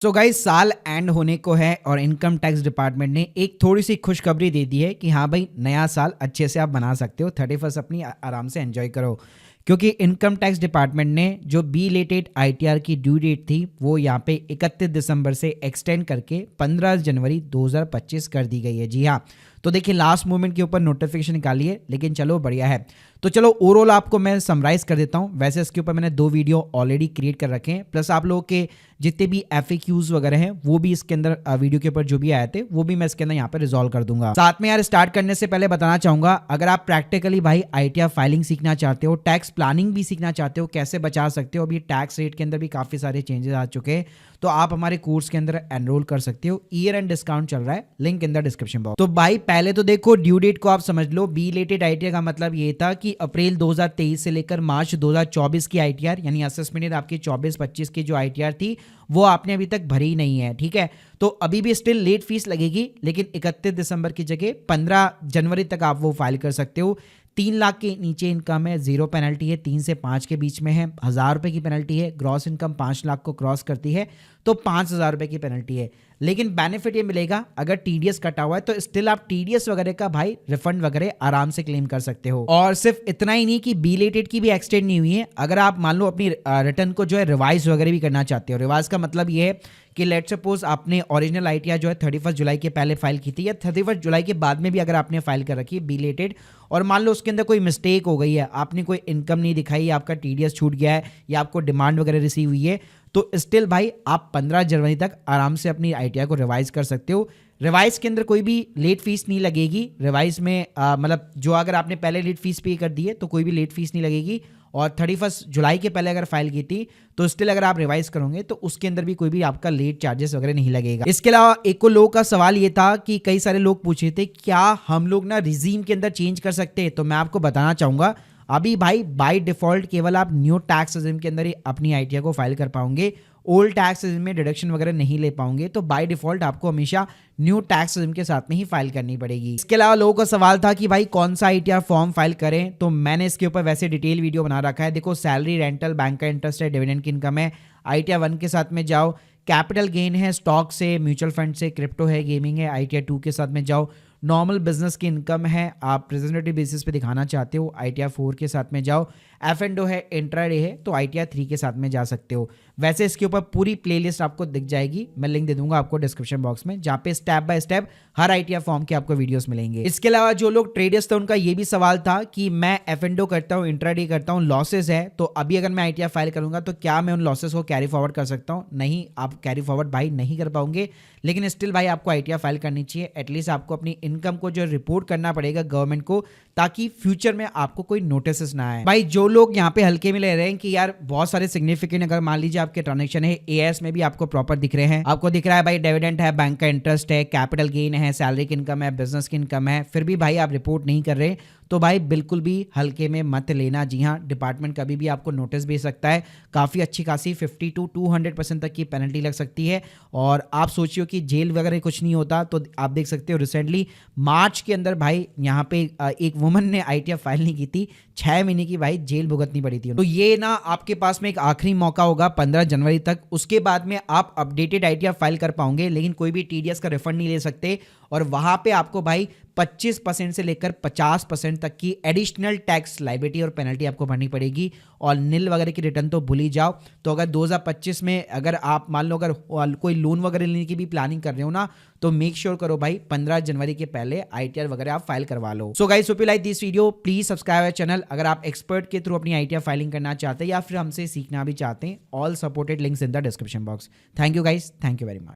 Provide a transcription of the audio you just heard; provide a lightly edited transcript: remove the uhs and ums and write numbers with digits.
So guys साल and होने को है और इनकम टैक्स डिपार्टमेंट ने एक थोड़ी सी खुशखबरी दे दी है कि हाँ भाई नया साल अच्छे से आप बना सकते हो। 31 अपनी आराम से एंजॉय करो, क्योंकि इनकम टैक्स डिपार्टमेंट ने जो बी लेटेड आईटीआर की ड्यू डेट थी वो यहाँ पे 31 दिसंबर से एक्सटेंड करके 15 जनवरी 2025 कर दी गई है। जी हाँ, तो देखिए लास्ट मोमेंट के ऊपर नोटिफिकेशन निकाली है, लेकिन चलो बढ़िया है। तो चलो ओवरऑल आपको मैं समराइज कर देता हूँ। वैसे इसके ऊपर मैंने 2 वीडियो ऑलरेडी क्रिएट कर रखे हैं, प्लस आप लोगों के जितने भी FAQs वगैरह हैं वो भी इसके अंदर वीडियो के ऊपर जो भी आए थे वो भी मैं इसके अंदर यहाँ पे रिजॉल्व कर दूंगा। साथ में यार स्टार्ट करने से पहले बताना चाहूंगा, अगर आप प्रैक्टिकली भाई आईटीआर फाइलिंग सीखना चाहते हो, टैक्स प्लानिंग भी सीखना चाहते हो, कैसे बचा सकते हो, अभी टैक्स रेट के अंदर भी काफी सारे चेंजेस आ चुके हैं, तो आप हमारे कोर्स के अंदर एनरोल कर सकते हो। ईयर एंड डिस्काउंट चल रहा है, link in the description box. तो भाई पहले तो देखो ड्यू डेट को आप समझ लो। बी लेटेड आईटीआर का मतलब ये था कि अप्रैल 2023 से लेकर मार्च 2024 की आईटीआर यानी असेसमेंट आपकी 24-25 की जो आईटीआर थी वो आपने अभी तक भरी नहीं है, ठीक है। तो अभी भी स्टिल लेट फीस लगेगी, लेकिन 31 दिसंबर की जगह 15 जनवरी तक आप वो फाइल कर सकते हो। 3 लाख के नीचे इनकम है, 0 पेनल्टी है। 3 से 5 के बीच में है, 1000 रुपये की पेनल्टी है। ग्रॉस इनकम 5 लाख को क्रॉस करती है तो 5000 रुपये की पेनल्टी है। लेकिन बेनिफिट ये मिलेगा, अगर टीडीएस कटा हुआ है तो स्टिल आप टीडीएस वगैरह का भाई रिफंड वगैरह आराम से क्लेम कर सकते हो। और सिर्फ इतना ही नहीं कि बी लेटेड की भी एक्सटेंड नहीं हुई है, अगर आप मान लो अपनी रिटर्न को जो है रिवाइज वगैरह भी करना चाहते हो। रिवाइज का मतलब ये है कि लेट सपोज आपने ओरिजिनल आईटीआर जो है 31 जुलाई के पहले फाइल की थी, या 31 जुलाई के बाद में भी अगर आपने फाइल कर रखी है बी लेटेड, और मान लो उसके अंदर कोई मिस्टेक हो गई है, आपने कोई इनकम नहीं दिखाई, आपका टीडीएस छूट गया है या आपको डिमांड वगैरह रिसीव हुई है, तो स्टिल भाई आप 15 जनवरी तक आराम से अपनी आईटीआर को रिवाइज कर सकते हो। रिवाइज के अंदर कोई भी लेट फीस नहीं लगेगी। रिवाइज में मतलब जो अगर आपने पहले लेट फीस पे कर दी है तो कोई भी लेट फीस नहीं लगेगी। और 31 जुलाई के पहले अगर फाइल की थी तो स्टिल अगर आप रिवाइज करोगे तो उसके अंदर भी कोई भी आपका लेट चार्जेस वगैरह नहीं लगेगा। इसके अलावा एक और लोगों का सवाल ये था कि कई सारे लोग पूछ रहे थे क्या हम लोग ना रिजीम के अंदर चेंज कर सकते हैं, तो मैं आपको बताना चाहूंगा अभी भाई बाय डिफॉल्ट केवल आप न्यू टैक्स रेजिम के अंदर ही अपनी आईटीआर को फाइल कर पाओगे। ओल्ड टैक्स रेजिम में डिडक्शन वगैरह नहीं ले पाओगे, तो बाय डिफॉल्ट आपको हमेशा न्यू टैक्स रेजिम के साथ में ही फाइल करनी पड़ेगी। इसके अलावा लोगों का सवाल था कि भाई कौन सा आईटीआर फॉर्म फाइल करें, तो मैंने इसके ऊपर वैसे डिटेल वीडियो बना रखा है। देखो सैलरी, रेंटल, बैंक का इंटरेस्ट है, डिविडेंड की इनकम है, आईटीआर 1 के साथ में जाओ, कैपिटल गेन है स्टॉक से, म्यूचुअल फंड से, क्रिप्टो है, गेमिंग है, आईटीआर 2 के साथ में जाओ, नॉर्मल बिजनेस की इनकम है, आप प्रेजेंटेटिव बेसिस पे दिखाना चाहते हो, आईटीआर 4 के साथ में जाओ, F&O है, इंट्राडे है, तो आईटीआर 3 के साथ में जा सकते हो। वैसे इसके ऊपर पूरी प्लेलिस्ट आपको दिख जाएगी, मैं लिंक दे दूंगा आपको डिस्क्रिप्शन बॉक्स में, जहाँ पे step by step her ITR form के आपको वीडियोस मिलेंगे। इसके अलावा जो लोग ट्रेडर्स थे उनका ये भी सवाल था कि मैं F&O करता हूँ, इंट्राडे करता हूँ, लॉसेस है, तो अभी अगर मैं आईटीआर फाइल करूंगा तो क्या मैं उन लॉसेस को कैरी फॉरवर्ड कर सकता हूँ? नहीं, आप कैरी फॉरवर्ड भाई नहीं कर पाओगे, लेकिन स्टिल भाई आपको आईटीआर फाइल करनी चाहिए। एटलीस्ट आपको अपनी इनकम को जो रिपोर्ट करना पड़ेगा गवर्नमेंट को, ताकि फ्यूचर में आपको कोई नोटिस ना आए। भाई जो लोग यहाँ पे हल्के में ले रहे हैं कि यार बहुत सारे सिग्निफिकेंट, अगर मान लीजिए आपके ट्रांजेक्शन है एएस में भी आपको प्रॉपर दिख रहे हैं, आपको दिख रहा है भाई डिविडेंड है, बैंक का इंटरेस्ट है, कैपिटल गेन है, सैलरी की इनकम है, बिजनेस की इनकम है, फिर भी भाई आप रिपोर्ट नहीं कर रहे, तो भाई बिल्कुल भी हल्के में मत लेना। जी हाँ, डिपार्टमेंट कभी भी आपको नोटिस भेज सकता है, काफ़ी अच्छी खासी 50 to 200% तक की पेनल्टी लग सकती है। और आप सोचियो कि जेल वगैरह कुछ नहीं होता, तो आप देख सकते हो रिसेंटली मार्च के अंदर भाई यहाँ पे एक वुमन ने आईटीआर फाइल नहीं की थी, 6 महीने की भाई जेल भुगतनी पड़ी थी। तो ये ना आपके पास में एक आखिरी मौका होगा 15 जनवरी तक, उसके बाद में आप अपडेटेड आईटीआर फाइल कर पाओगे, लेकिन कोई भी टीडीएस का रिफंड नहीं ले सकते। और वहां पे आपको भाई 25% से लेकर 50% तक की एडिशनल टैक्स लाइबिलिटी और पेनल्टी आपको भरनी पड़ेगी। और नील वगैरह की रिटर्न तो भूल ही जाओ। तो अगर 2025 में अगर आप मान लो अगर कोई लोन वगैरह लेने की भी प्लानिंग कर रहे हो ना, तो मेक श्योर करो भाई 15 जनवरी के पहले आईटीआर वगैरह आप फाइल करवा लो। So guys, hope you like this video, please subscribe our channel. अगर आप एक्सपर्ट के थ्रू अपनी आईटीआर फाइलिंग करना चाहते हैं या फिर हमसे सीखना भी चाहते हैं, all supported links in the description box. Thank you guys, thank you very much.